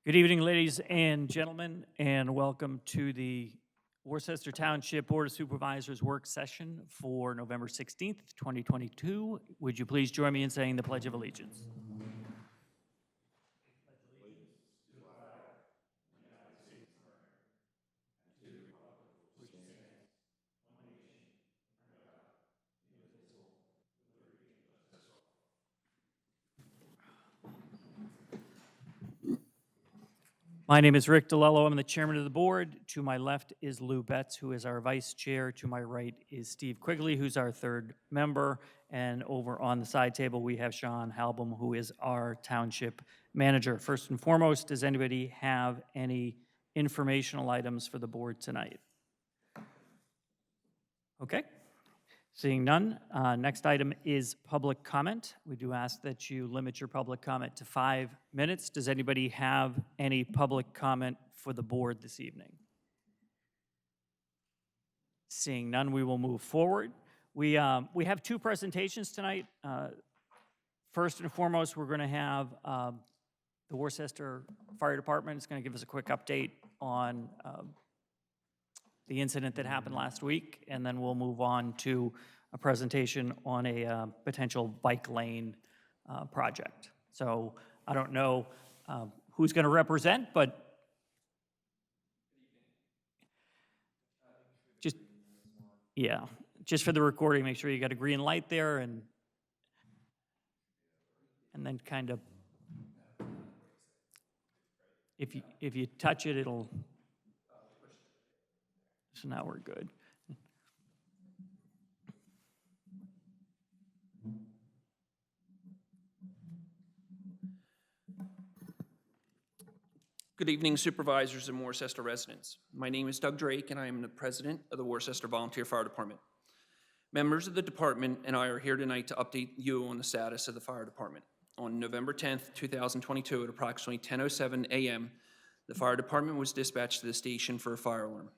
Good evening, ladies and gentlemen, and welcome to the Worcester Township Board of Supervisors work session for November 16th, 2022. Would you please join me in saying the Pledge of Allegiance? My name is Rick DeLello. I'm the chairman of the board. To my left is Lou Betts, who is our vice chair. To my right is Steve Quigley, who's our third member. And over on the side table, we have Sean Halbum, who is our township manager. First and foremost, does anybody have any informational items for the board tonight? Okay. Seeing none, next item is public comment. We do ask that you limit your public comment to 5 minutes. Does anybody have any public comment for the board this evening? Seeing none, we will move forward. We have two presentations tonight. First and foremost, we're going to have the Worcester Fire Department is going to give us a quick update on the incident that happened last week, and then we'll move on to a presentation on a potential bike lane project. So I don't know who's going to represent, but just for the recording, make sure you got a green light there, and then kind of, if you touch it, it'll. So now we're good. Good evening, supervisors and Worcester residents. My name is Doug Drake, and I am the president of the Worcester Volunteer Fire Department. Members of the department and I are here tonight to update you on the status of the fire department. On November 10th, 2022, at approximately 10:07 a.m., the fire department was dispatched to the station for a fire alarm.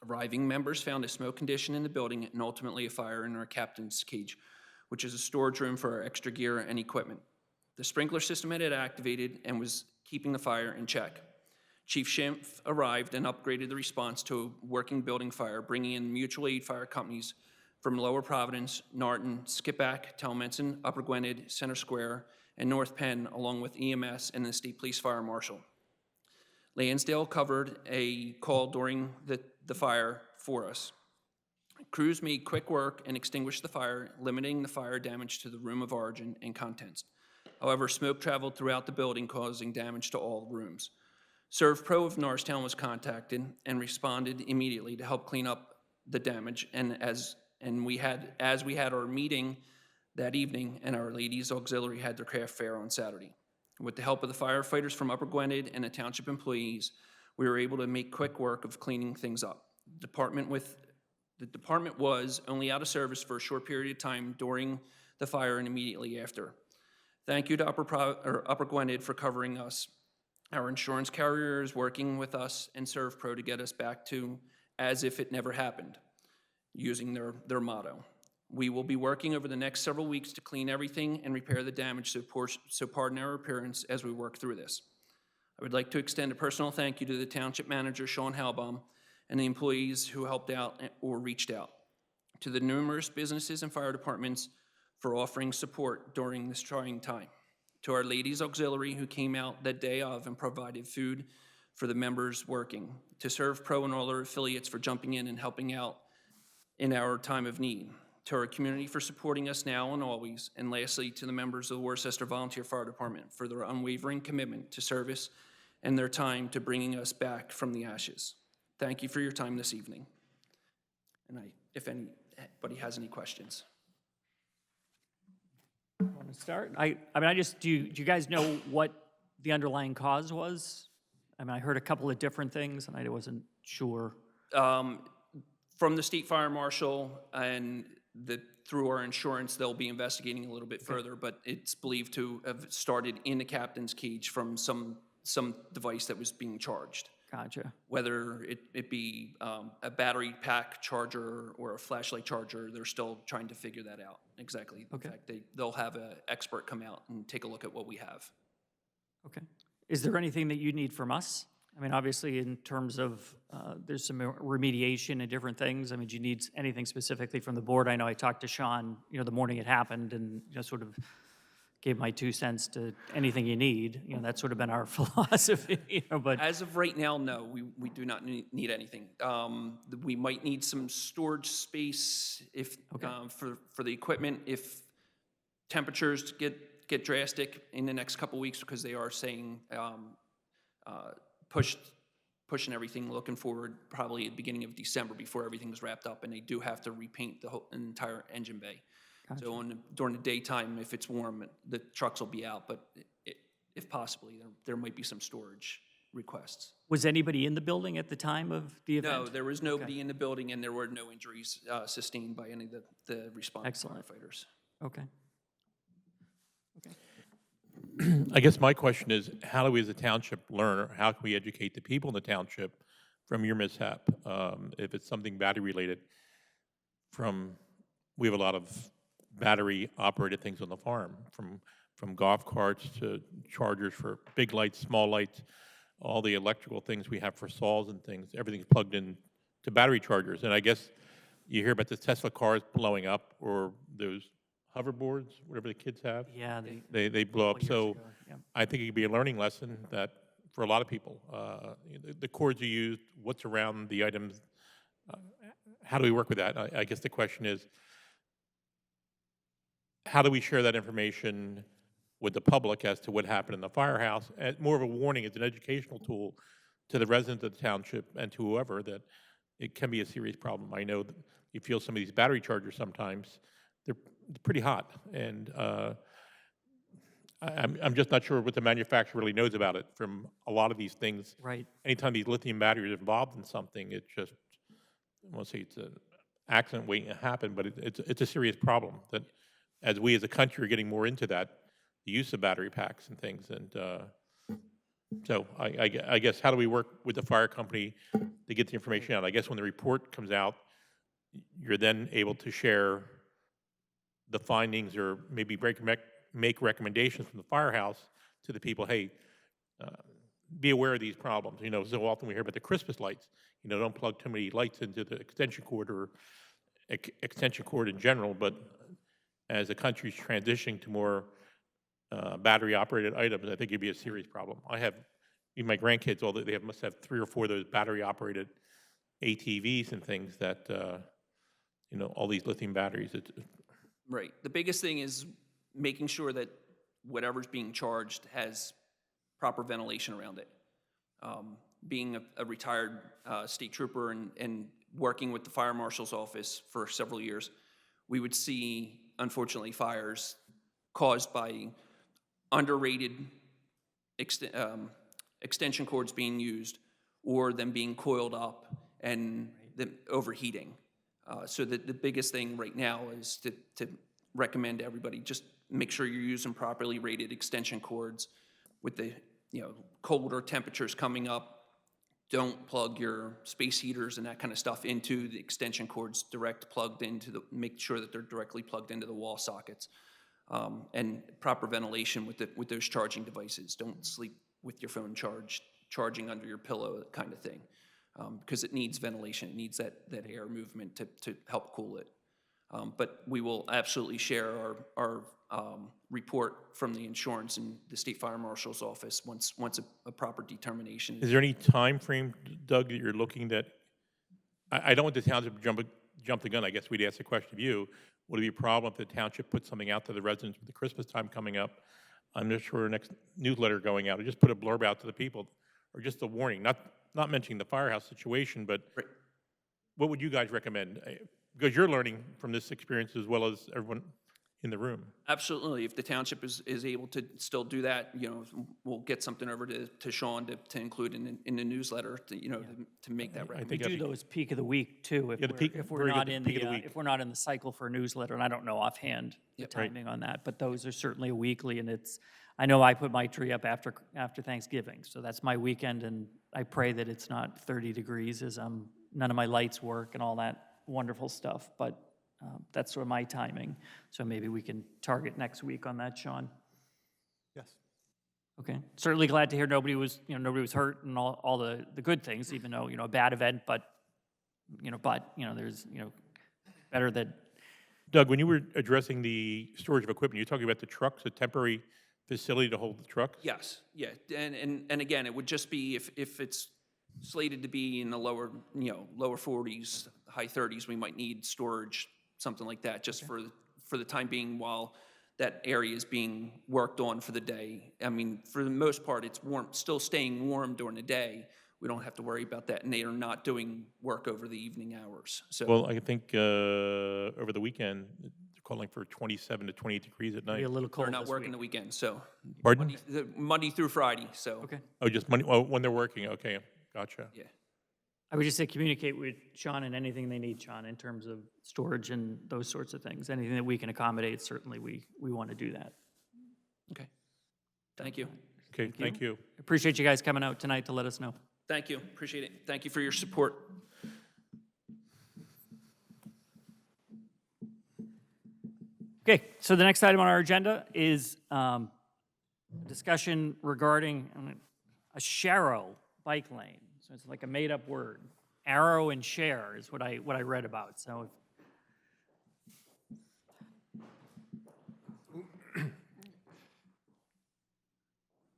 Arriving members found a smoke condition in the building and ultimately a fire in our captain's cage, which is a storage room for our extra gear and equipment. The sprinkler system had activated and was keeping the fire in check. Chief Schimpf arrived and upgraded the response to a working building fire, bringing in mutual aid fire companies from Lower Providence, Narton, Skippack, Talmenton, Upper Gwynedd, Center Square, and North Penn, along with EMS and the State Police Fire Marshal. Lansdale covered a call during the fire for us. Crews made quick work and extinguished the fire, limiting the fire damage to the room of origin and contents. However, smoke traveled throughout the building, causing damage to all rooms. ServPro of Norristown was contacted and responded immediately to help clean up the damage. And as we had our meeting that evening, and our ladies auxiliary had their craft fair on Saturday. With the help of the firefighters from Upper Gwynedd and the township employees, we were able to make quick work of cleaning things up. The department was only out of service for a short period of time during the fire and immediately after. Thank you to Upper Gwynedd for covering us. Our insurance carrier is working with us and ServPro to get us back to as if it never happened, using their motto. We will be working over the next several weeks to clean everything and repair the damage, so pardon our appearance as we work through this. I would like to extend a personal thank you to the township manager, Sean Halbaum, and the employees who helped out or reached out, to the numerous businesses and fire departments for offering support during this trying time, to our ladies auxiliary who came out that day of and provided food for the members working, to ServPro and all their affiliates for jumping in and helping out in our time of need, to our community for supporting us now and always, and lastly, to the members of the Worcester Volunteer Fire Department for their unwavering commitment to service and their time to bringing us back from the ashes. Thank you for your time this evening. And if anybody has any questions. Want to start? Do you guys know what the underlying cause was? I mean, I heard a couple of different things, and I wasn't sure. From the State Fire Marshal and through our insurance, they'll be investigating a little bit further, but it's believed to have started in the captain's cage from some device that was being charged. Gotcha. Whether it be a battery pack charger or a flashlight charger, they're still trying to figure that out exactly. Okay. In fact, they'll have an expert come out and take a look at what we have. Okay. Is there anything that you need from us? I mean, obviously, in terms of, there's some remediation and different things. I mean, do you need anything specifically from the board? I know I talked to Sean, the morning it happened, and, sort of gave my 2 cents to anything you need. That's sort of been our philosophy, but, As of right now, no, we do not need anything. We might need some storage space if, for the equipment, if temperatures get drastic in the next couple weeks, because they are saying, pushing everything, looking forward, probably at the beginning of December before everything's wrapped up, and they do have to repaint the whole entire engine bay. So during the daytime, if it's warm, the trucks will be out, but if possibly, there might be some storage requests. was anybody in the building at the time of the event? No, there was nobody in the building, and there were no injuries sustained by any of the responding Excellent. firefighters. Okay. I guess my question is, how do we as a township learn, or how can we educate the people in the township from your mishap? If it's something battery-related, we have a lot of battery-operated things on the farm, from golf carts to chargers for big lights, small lights, all the electrical things we have for saws and things, everything's plugged in to battery chargers. And I guess you hear about the Tesla cars blowing up, or those hoverboards, whatever the kids have. Yeah, They blow up. years So ago, yeah. I think it could be a learning lesson that for a lot of people, the cords you use, what's around the items, how do we work with that? I guess the question is, how do we share that information with the public as to what happened in the firehouse? As more of a warning, it's an educational tool to the residents of the township and to whoever, that it can be a serious problem. I know that you feel some of these battery chargers sometimes, they're pretty hot, and I'm just not sure what the manufacturer really knows about it. From a lot of these things, Right. anytime these lithium batteries are involved in something, it just, I won't say it's an accident waiting to happen, but it's a serious problem that, as we as a country are getting more into that, the use of battery packs and things. And so I guess, how do we work with the fire company to get the information out? I guess when the report comes out, you're then able to share the findings, or maybe make recommendations from the firehouse to the people. Hey, be aware of these problems. So often we hear about the Christmas lights. Don't plug too many lights into the extension cord, or extension cord in general. But as the country's transitioning to more battery-operated items, I think it'd be a serious problem. I have, even my grandkids, must have 3 or 4 of those battery-operated ATVs and things that, all these lithium batteries. Right. The biggest thing is making sure that whatever's being charged has proper ventilation around it. Being a retired state trooper and working with the fire marshal's office for several years, we would see, unfortunately, fires caused by underrated extension cords being used, or them being coiled up and them overheating. So the biggest thing right now is to recommend to everybody, just make sure you're using properly rated extension cords. With the colder temperatures coming up, don't plug your space heaters and that kind of stuff into the extension cords make sure that they're directly plugged into the wall sockets. And proper ventilation with those charging devices. Don't sleep with your phone charging under your pillow, that kind of thing. Because it needs ventilation, it needs that air movement to help cool it. But we will absolutely share our report from the insurance and the state fire marshal's office once a proper determination Is there any time frame, Doug, that you're looking that, I don't want the township to jump the gun. I guess we'd ask the question of you. Would it be a problem if the township put something out to the residents with the Christmas time coming up? I'm not sure, next newsletter going out, or just put a blurb out to the people, or just a warning, not mentioning the firehouse situation, but Right. what would you guys recommend? Because you're learning from this experience as well as everyone in the room. Absolutely. If the township is able to still do that, we'll get something over to Sean to include in the newsletter to make that I recommendation. We think do those peak of the week too, if Yeah, the we're, peak- if we're very good, not the in peak of the, the week. if we're not in the cycle for a newsletter, and I don't know offhand the Yep. Right. timing on that, but those are certainly a weekly, and I know I put my tree up after Thanksgiving, so that's my weekend, and I pray that it's not 30 degrees as none of my lights work and all that wonderful stuff, but that's sort of my timing. So maybe we can target next week on that, Sean. Yes. Okay, certainly glad to hear nobody was, nobody was hurt and all the good things, even though, a bad event, but, there's, better that, Doug, when you were addressing the storage of equipment, you're talking about the trucks, a temporary facility to hold the trucks? Yes, yeah, and again, it would just be if it's slated to be in the lower 40s, high 30s, we might need storage, something like that, just for the time being while that area is being worked on for the day. I mean, for the most part, it's warm, still staying warm during the day. We don't have to worry about that, and they are not doing work over the evening hours. So, Well, I think over the weekend, they're calling for 27 to 28 degrees at be night. a little cold they're not this working week. the weekend, so Pardon? Monday through Friday, so. Okay. Oh, just Monday, oh, when they're working, okay, gotcha. Yeah. I would just say communicate with Sean and anything they need, Sean, in terms of storage and those sorts of things. Anything that we can accommodate, certainly we want to do that. Okay. Thank you. Okay, thank you. Appreciate you guys coming out tonight to let us know. Thank you. Appreciate it. Thank you for your support. Okay, so the next item on our agenda is discussion regarding a Sharrow bike lane. So it's like a made-up word. Arrow and share is what I read about. So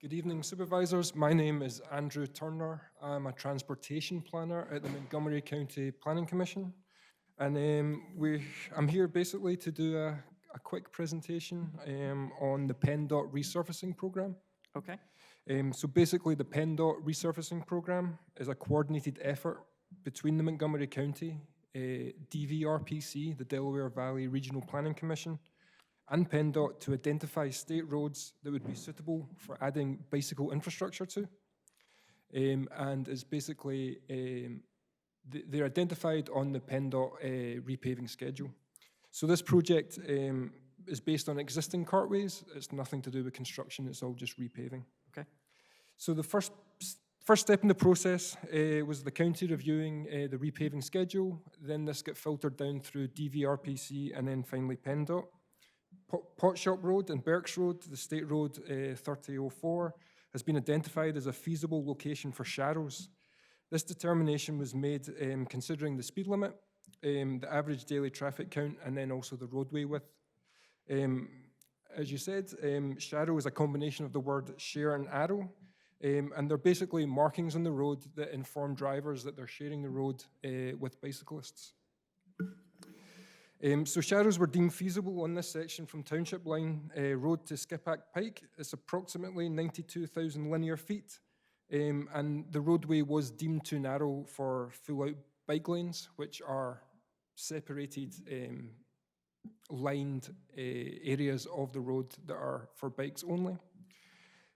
Good evening, supervisors. My name is Andrew Turner. I'm a transportation planner at the Montgomery County Planning Commission. And I'm here basically to do a quick presentation on the PennDOT resurfacing program. okay, So basically, the PennDOT resurfacing program is a coordinated effort between the Montgomery County, DVRPC, the Delaware Valley Regional Planning Commission, and PennDOT to identify state roads that would be suitable for adding bicycle infrastructure to. And is basically, they're identified on the PennDOT repaving schedule. So this project is based on existing cartways. It's nothing to do with construction, it's all just repaving. okay, So the first step in the process was the county reviewing the repaving schedule. Then this got filtered down through DVRPC and then finally PennDOT. Potshop Road and Berks Road, the State Road 3004, has been identified as a feasible location for sharrows. This determination was made considering the speed limit, the average daily traffic count, and then also the roadway width. As you said, sharrow is a combination of the word share and arrow, and they're basically markings on the road that inform drivers that they're sharing the road with bicyclists. So sharrows were deemed feasible on this section from Township Line Road to Skippack Pike. It's approximately 92,000 linear feet, and the roadway was deemed too narrow for full-out bike lanes, which are separated, lined areas of the road that are for bikes only.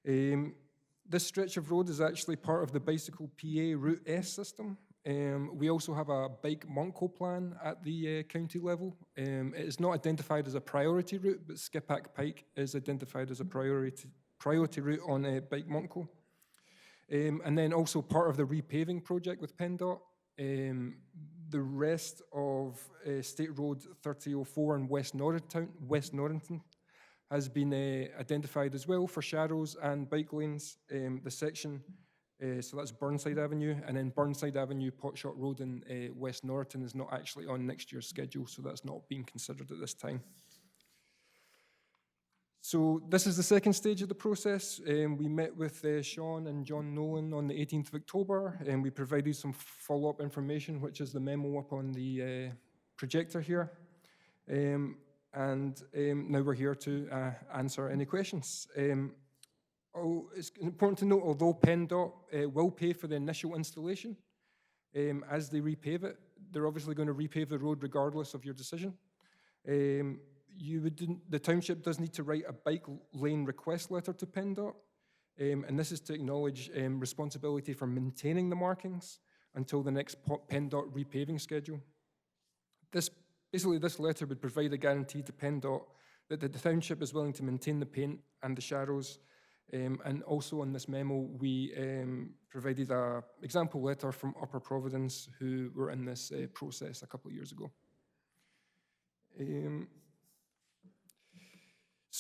This stretch of road is actually part of the Bicycle PA Route S system. We also have a bike Montco plan at the county level. It is not identified as a priority route, but Skippack Pike is identified as a priority route on bike Montco. And then also part of the repaving project with PennDOT. The rest of State Road 3004 in West Norrington has been identified as well for sharrows and bike lanes. The section, so that's Burnside Avenue, and then Burnside Avenue, Potshot Road in West Norrington is not actually on next year's schedule, so that's not being considered at this time. So this is the second stage of the process. We met with Sean and John Nolan on the 18th of October, and we provided some follow-up information, which is the memo up on the projector here. And now we're here to answer any questions. It's important to note, although PennDOT will pay for the initial installation, as they repave it, they're obviously going to repave the road regardless of your decision. The township does need to write a bike lane request letter to PennDOT, and this is to acknowledge responsibility for maintaining the markings until the next PennDOT repaving schedule. Basically, this letter would provide a guarantee to PennDOT that the township is willing to maintain the paint and the sharrows. And also on this memo, we provided an example letter from Upper Providence, who were in this process a couple of years ago.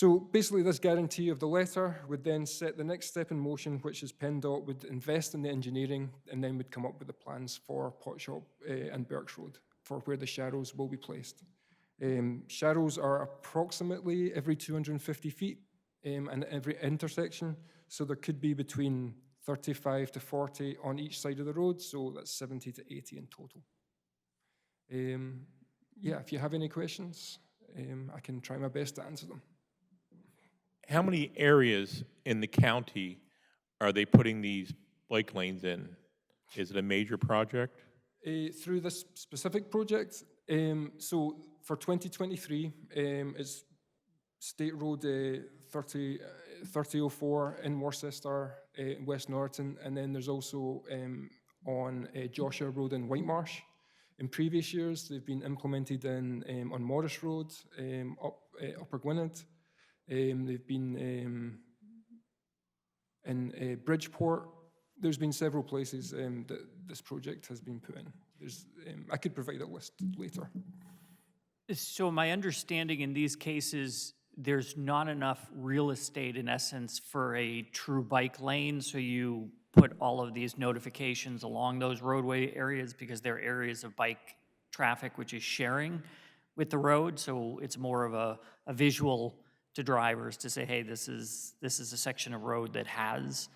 So basically, this guarantee of the letter would then set the next step in motion, which is PennDOT would invest in the engineering and then would come up with the plans for Potshop and Berks Road for where the sharrows will be placed. Sharrows are approximately every 250 feet and every intersection, so there could be between 35 to 40 on each side of the road, so that's 70 to 80 in total. Yeah, if you have any questions, I can try my best to answer them. How many areas in the county are they putting these bike lanes in? Is it a major project? Through this specific project, so for 2023, it's State Road 3004 in Worcester, West Norton, and then there's also on Joshua Road in Whitemarsh. In previous years, they've been implemented on Morris Road, Upper Gwynedd. They've been in Bridgeport. There's been several places that this project has been put in. I could provide a list later. So my understanding in these cases, there's not enough real estate in essence for a true bike lane, so you put all of these notifications along those roadway areas because they're areas of bike traffic which is sharing with the road, so it's more of a visual to drivers to say, hey, this is a section of road that has.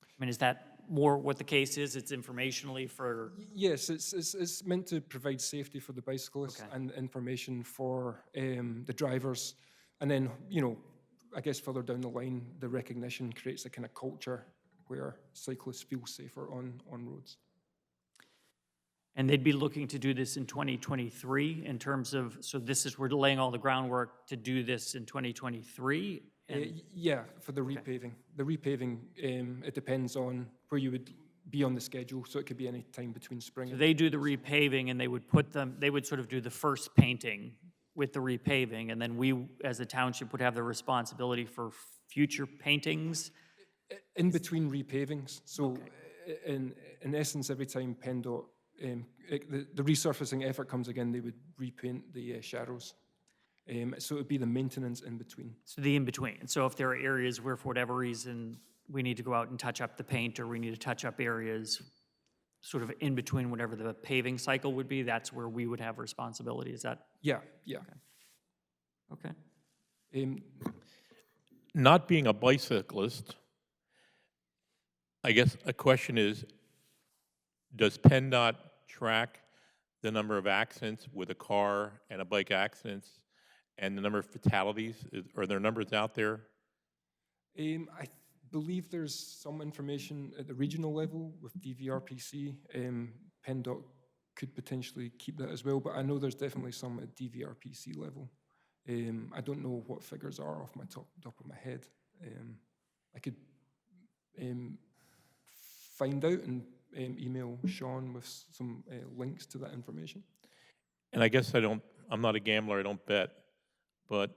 I mean, is that more what the case is? It's informationally for. Yes, it's meant to provide safety for the bicyclists and information for the drivers, and then I guess further down the line, the recognition creates a kind of culture where cyclists feel safer on roads. And they'd be looking to do this in 2023 in terms of, so this is, we're laying all the groundwork to do this in 2023? Yeah, for the repaving. The repaving, it depends on where you would be on the schedule, so it could be any time between spring So and... they do the repaving and they would sort of do the first painting with the repaving, and then we, as a township, would have the responsibility for future paintings? In between repavings. So in essence, every time PennDOT, the resurfacing effort comes again, they would repaint the sharrows. So it would be the maintenance in between. So the in-between. So if there are areas where, for whatever reason, we need to go out and touch up the paint, or we need to touch up areas sort of in between whatever the paving cycle would be, that's where we would have responsibility. Is that? Yeah. Okay. Not being a bicyclist, I guess a question is, does PennDOT track the number of accidents with a car and a bike accidents and the number of fatalities? Are there numbers out there? I believe there's some information at the regional level with DVRPC. PennDOT could potentially keep that as well, but I know there's definitely some at DVRPC level. I don't know what figures are off my top of my head. I could find out and email Sean with some links to that information. And I guess I'm not a gambler, I don't bet, but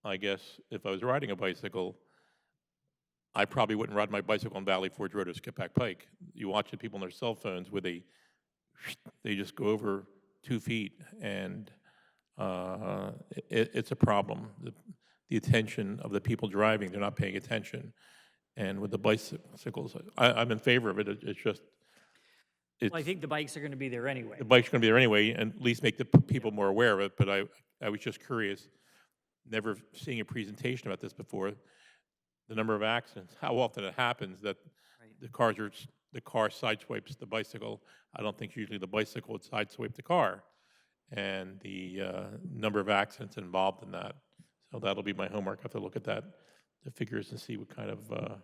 I guess if I was riding a bicycle, I probably wouldn't ride my bicycle on Valley Forge Road or Skippack Pike. You watch the people on their cell phones where they just go over 2 feet, and it's a problem. The attention of the people driving, they're not paying attention. And with the bicycles, I'm in favor of it. It's just, Well, I think the bikes are going to be there anyway. the bike's going to be there anyway, and at least make the people more aware of it. But I was just curious, never seeing a presentation about this before, the number of accidents, how often it happens that the car sideswipes the bicycle. I don't think usually the bicycle would sideswipe the car, and the number of accidents involved in that. So that'll be my homework. I have to look at that, the figures, and see what kind of,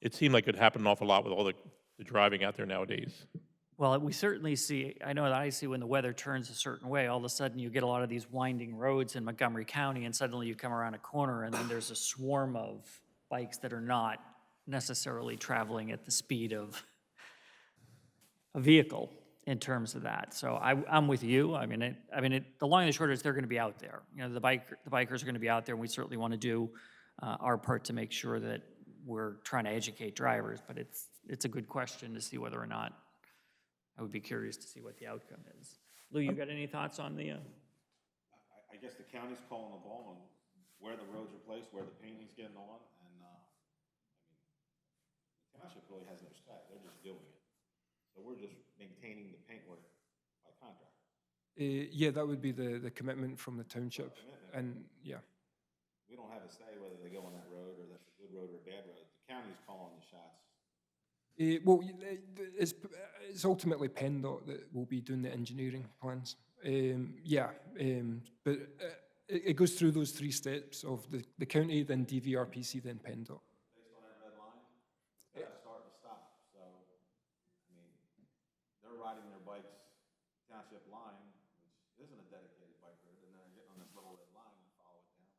it seemed like it happened an awful lot with all the driving out there nowadays. Well, we certainly see, I know that I see when the weather turns a certain way, all of a sudden you get a lot of these winding roads in Montgomery County, and suddenly you come around a corner and then there's a swarm of bikes that are not necessarily traveling at the speed of a vehicle in terms of that. So I'm with you. The long and the short is they're going to be out there. The bikers are going to be out there, and we certainly want to do our part to make sure that we're trying to educate drivers, but it's a good question to see whether or not. I would be curious to see what the outcome is. Lou, you got any thoughts on the? I guess the county's calling the ball on where the roads are placed, where the painting's getting on, and, I mean, the township really has no say, they're just doing it. So we're just maintaining the paintwork by contract. Yeah, that would be the commitment from the township, and yeah. We don't have a say whether they go on that road, or that's a good road or a bad road. The county's calling the shots. Well, it's ultimately PennDOT that will be doing the engineering plans. Yeah, but it goes through those three steps of the county, then DVRPC, then PennDOT. Based on that red line, it's got to start and stop. So, I mean, they're riding their bikes township line, which isn't a dedicated bike road, and they're getting on this little red line and follow it down.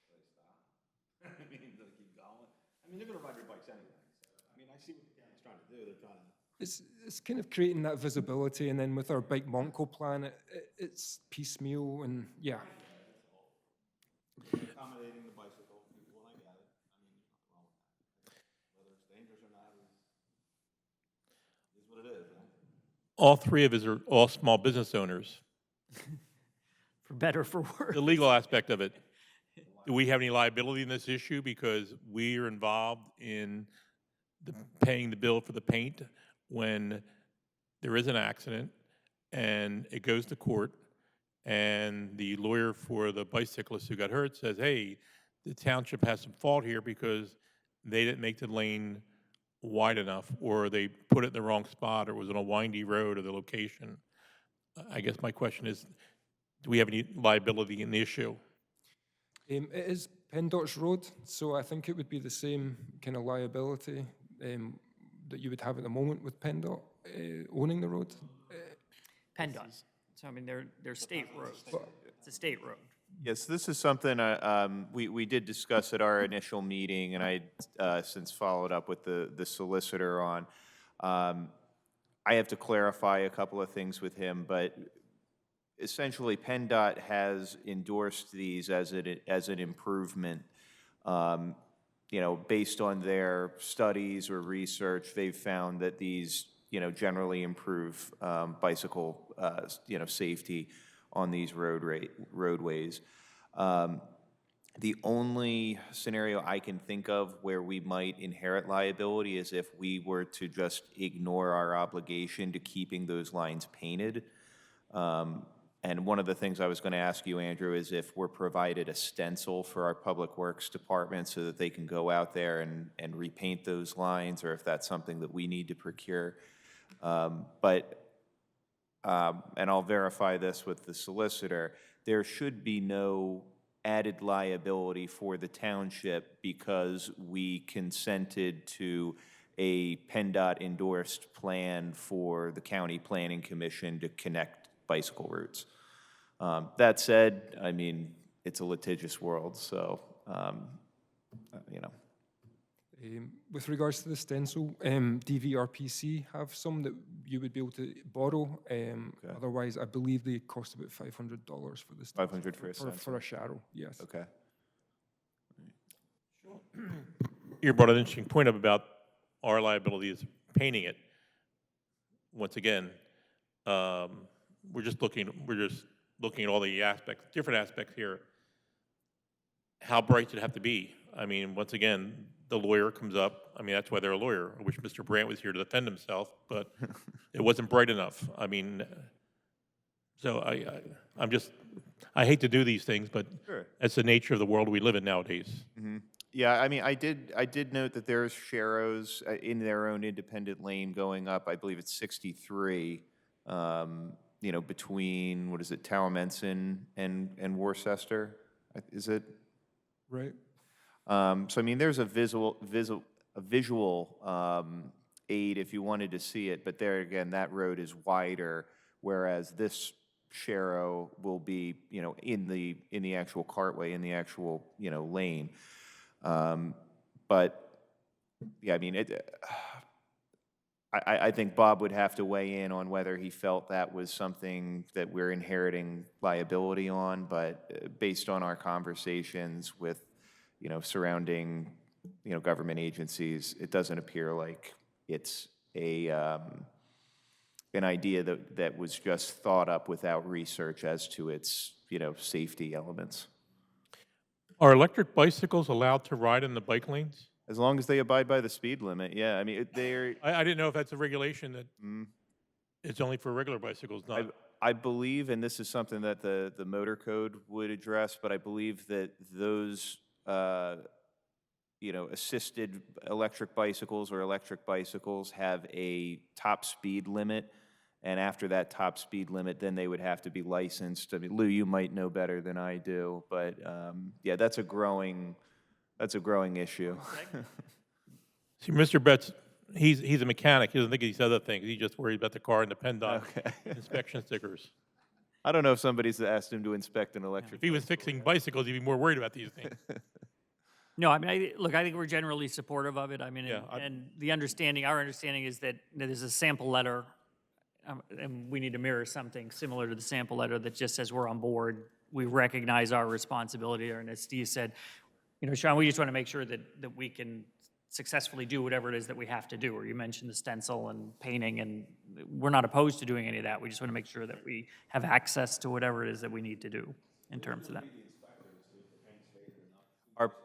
So they stop. I mean, do they keep going? I mean, they're going to ride their bikes anyway. So, I mean, I see what the county's trying to do. They're trying to. It's kind of creating that visibility, and then with our bike Monco plan, it's piecemeal, and yeah. Accommodating the bicycle people, and I get it. I mean, there's nothing wrong with that. Whether it's dangerous or not is what it is, right? All three of us are all small business owners. For better or for worse. The legal aspect of it, do we have any liability in this issue because we are involved in paying the bill for the paint when there is an accident and it goes to court and the lawyer for the bicyclist who got hurt says, hey, the township has some fault here because they didn't make the lane wide enough, or they put it in the wrong spot, or it was on a windy road, or the location. I guess my question is, do we have any liability in the issue? It is PennDOT's road, so I think it would be the same kind of liability that you would have at the moment with PennDOT owning the road. PennDOT. So, I mean, they're state roads. It's a state road. Yes, this is something we did discuss at our initial meeting, and I since followed up with the solicitor on. I have to clarify a couple of things with him, but essentially PennDOT has endorsed these as an improvement. You know, based on their studies or research, they've found that these, you know, generally improve bicycle, you know, safety on these roadways. The only scenario I can think of where we might inherit liability is if we were to just ignore our obligation to keeping those lines painted. And one of the things I was going to ask you, Andrew, is if we're provided a stencil for our Public Works Department so that they can go out there and repaint those lines, or if that's something that we need to procure. And I'll verify this with the solicitor, there should be no added liability for the township because we consented to a PennDOT endorsed plan for the County Planning Commission to connect bicycle routes. That said, I mean, it's a litigious world, so, you know. With regards to the stencil, DVRPC have some that you would be able to borrow. Otherwise, I believe they cost about $500 for the stencil. $500 for a stencil? For a shadow, yes. Okay. You brought an interesting point up about our liability is painting it. Once again, we're just looking at all the aspects, different aspects here. How bright does it have to be? I mean, once again, the lawyer comes up. I mean, that's why they're a lawyer. I wish Mr. Brandt was here to defend himself, but it wasn't bright enough. I mean, so I hate to do these things, but Sure. that's the nature of the world we live in nowadays. Mm-hmm. Yeah, I mean, I did note that there's Sharrows in their own independent lane going up. I believe it's 63. You know, between what is it, Towamencin and Worcester, is it? Right. So I mean, there's a visual aid if you wanted to see it, but there again, that road is wider, whereas this Sharrow will be, you know, in the actual cartway, in the actual, you know, lane. But yeah, I mean, I think Bob would have to weigh in on whether he felt that was something that we're inheriting liability on, but based on our conversations with, you know, surrounding, you know, government agencies, it doesn't appear like it's an idea that was just thought up without research as to its, you know, safety elements. Are electric bicycles allowed to ride in the bike lanes? As long as they abide by the speed limit, yeah, I mean, they're, I didn't know if that's a regulation that it's only for regular bicycles, not. I believe, and this is something that the motor code would address, but I believe that those, assisted electric bicycles or electric bicycles have a top speed limit. And after that top speed limit, then they would have to be licensed. I mean, Lou, you might know better than I do, but yeah, that's a growing issue. See, Mr. Betts, he's a mechanic. He doesn't think of these other things. He's just worried about the car and the PennDOT inspection stickers. I don't know if somebody's asked him to inspect an electric. If he was fixing bicycles, he'd be more worried about these things. No, I mean, look, I think we're generally supportive of it. I mean, Yeah, and the understanding, our understanding is that there's a sample letter, and we need to mirror something similar to the sample letter that just says we're on board. We recognize our responsibility, and as Steve said, Sean, we just want to make sure that we can successfully do whatever it is that we have to do. Or you mentioned the stencil and painting, and we're not opposed to doing any of that. We just want to make sure that we have access to whatever it is that we need to do in terms of that.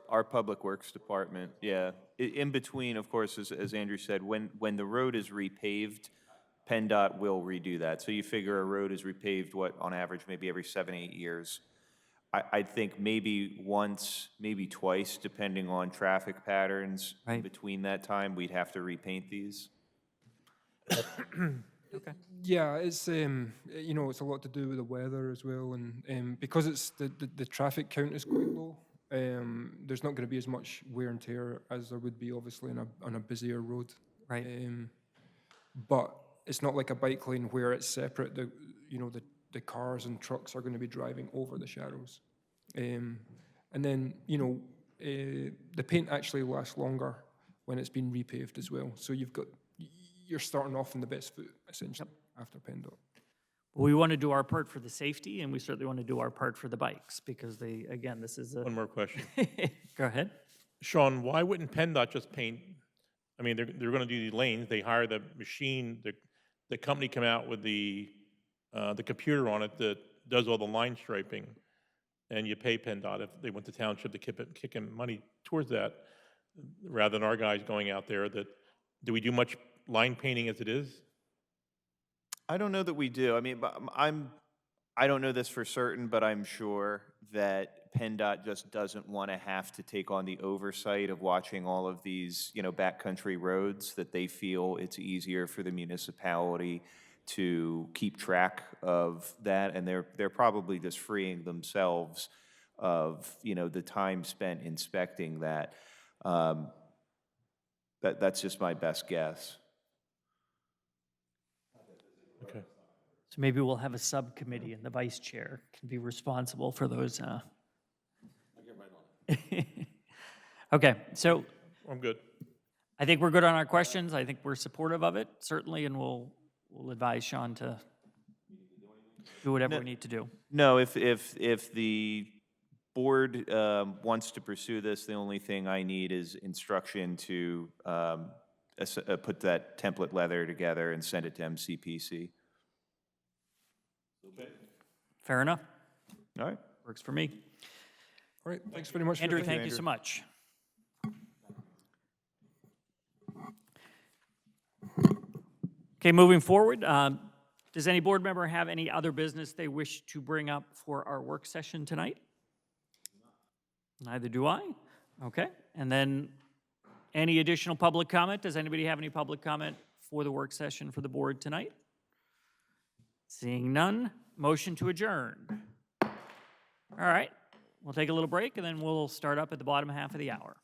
Our Public Works Department, yeah. In between, of course, as Andrew said, when the road is repaved, PennDOT will redo that. So you figure a road is repaved, on average, maybe every 7-8 years. I think maybe once, maybe twice, depending on traffic patterns. Right. Between that time, we'd have to repaint these. Okay. Yeah, it's it's a lot to do with the weather as well, and because it's the traffic count is quite low, there's not going to be as much wear and tear as there would be obviously on a busier road. Right. But it's not like a bike lane where it's separate. The cars and trucks are going to be driving over the shadows, and then the paint actually lasts longer when it's been repaved as well. So you're starting off on the best foot essentially after PennDOT. We want to do our part for the safety, and we certainly want to do our part for the bikes, because this is a... One more question. Go ahead. Sean, why wouldn't PennDOT just paint? I mean, they're going to do the lanes. They hire the machine, the company come out with the computer on it that does all the line striping, and you pay PennDOT if they want the township to kick in money towards that, rather than our guys going out there. Do we do much line painting as it is? I don't know that we do. I mean, I don't know this for certain, but I'm sure that PennDOT just doesn't want to have to take on the oversight of watching all of these, backcountry roads, that they feel it's easier for the municipality to keep track of that, and they're probably just freeing themselves of, the time spent inspecting that. That's just my best guess. Okay. So maybe we'll have a subcommittee, and the vice chair can be responsible for those. Okay, so I'm good. I think we're good on our questions. I think we're supportive of it, certainly, and we'll advise Sean to do whatever we need to do. No, if the board wants to pursue this, the only thing I need is instruction to put that template letter together and send it to MCPC. Fair enough. All right. Works for me. All right, thanks very much. Andrew, for your time. thank you so much. Okay, moving forward, does any board member have any other business they wish to bring up for our work session tonight? Neither do I. Okay, and then any additional public comment? Does anybody have any public comment for the work session for the board tonight? Seeing none, motion to adjourn. All right, we'll take a little break, and then we'll start up at the bottom half of the hour.